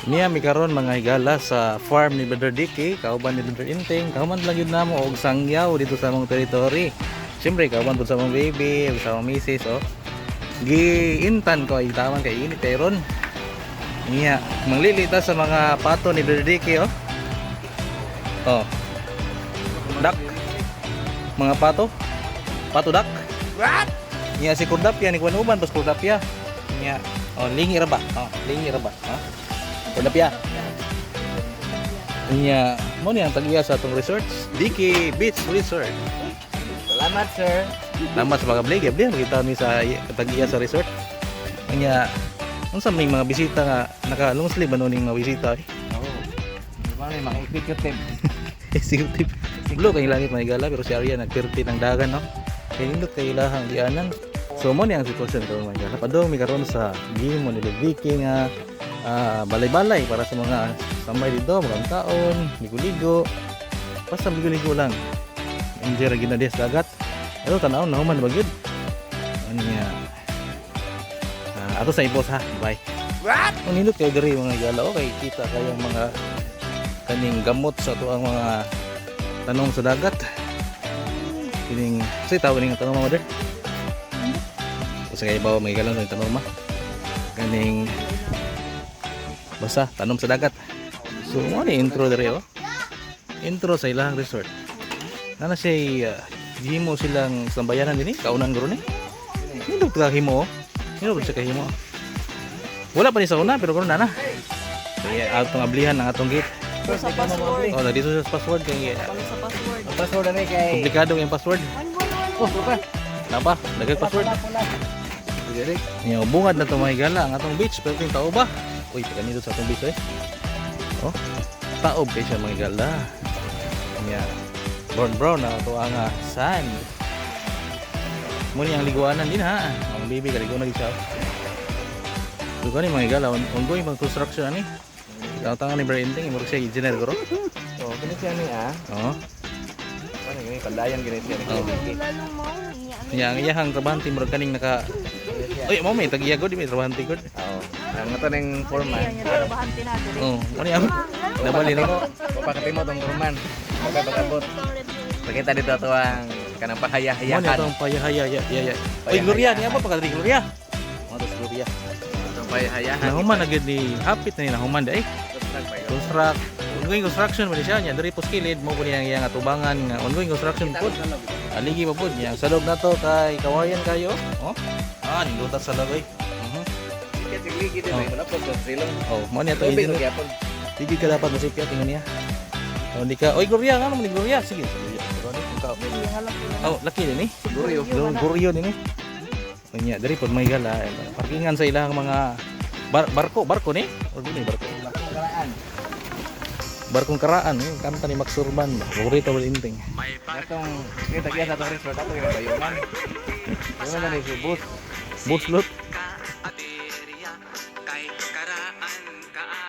Niya mi karon mga higala sa farm ni Brother Dicky, kauban ni Brother Inteng, kauban lang yun namo og sangyaw dito sa among territory. Siyempre kauban pud sa among baby, ug sa among misis oh. Giintan ko ay taman kay init ron. Niya manglilita sa mga pato ni Brother Dicky oh. Oh. Dak. Mga pato. Pato dak. What? Niya si Kurdapya ni kuan uban pas Kurdapya. Niya oh lingi ra ba? Oh, lingi ra ba? Ha? Kurdapya. Niya mo ni ang tagiya sa atong resorts, Dicky Beach Resort. Salamat, sir. Salamat sa mga blig, kita ni sa tagiya sa resort. Niya unsa may mga bisita nga naka long sleeve ano ning mga bisita eh. Oo. Di ba may mga executive? Executive. Blue kay langit may gala pero si Arya nagpirti ng dagan no. Kay nindot kay ilahang dianan. So mo ni ang sitwasyon ko mga gala. Padong mi karon sa gimo ni Vicky nga balay-balay para sa mga samay dito, mga taon, ligo-ligo. Basta ligo-ligo lang. Enjoy ra gid na des dagat. Pero tanaw na human bagyod. Ano niya? Ato sa ipos ha. Bye. What? Ang nindot kay diri mga gala okay kita kayang mga kaning gamot sa tuang mga tanong sa dagat. Kining say tawag ning tanong mother. Usa kay bawo may galang sa tanong ma. Kaning basta tanom sa dagat. So mo ni intro dere oh. Intro sa ilang resort. Nana siya himo silang sambayanan dinhi kaunan guro ni. Nindot ka himo. Nindot sa kahimo. Wala pa ni sa una pero karon na. Kaya atong ablihan ang atong gate. Sa password. Oh, dito sa password kay Sa password. Ang password na kay... komplikado yung password. Oh, suka. Napa, dagag password. Direct. Niya bungad na to mga higala ang atong beach pero ting tao ba? Uy, kanito sa atong beach eh. Oh, taob kay siya mga higala. Niya brown na to ang sand. Muni ang liguanan din ha. Ang baby kaligo na di siya. Duga ni mga higala ongoing pang construction ani. Tangan ni Branding, imong siya engineer guro. Oh, kini siya ni Oh. Ano gini pandayan gini siya ni. Lalo mo. Yang iyahang trabahanti murag kaning naka Uy, mo may tagiya gud may trabahanti gud. Oo. Ang ato ning foreman. Yan yung trabahanti na dili. Oh, ano yan? Nabali na ko. Papakatimo tong foreman. Pagkabot. Pakita dito ato ang kanang Ano pahaya-hayakan. itong payahaya ya. Uy, Gloria, niya ba pagkadri Gloria? Mo tos Gloria. Itong pahayahan. Nahuman na gid ni hapit na ni nahuman dai. Ongoing construction man siya niya diri poskilid mo po niyang iyang atubangan nga ongoing construction po. Aligi pa po niya sa loob na to kay kawayan kayo. Oh. Nilutas sa loob eh. Sige din wala po sa silong. Oh, mo niya to Tubig engineer. gyapon. Sige ka dapat masipya tingnan niya. Oh, di ka. Oy, Gloria, ano man ni Gloria? Sige. Oh, laki din eh. Guryo. Guryo din eh. Kanya, dari pod may gala. Parkingan sa ilang mga barko ni? Or ni barko. Barkong karaan, kanta ni Max Urban. Favorito wal inting. Atong kita kaya sa atong resort ato yung bayunan. Yung na ni si bus. Boat slot.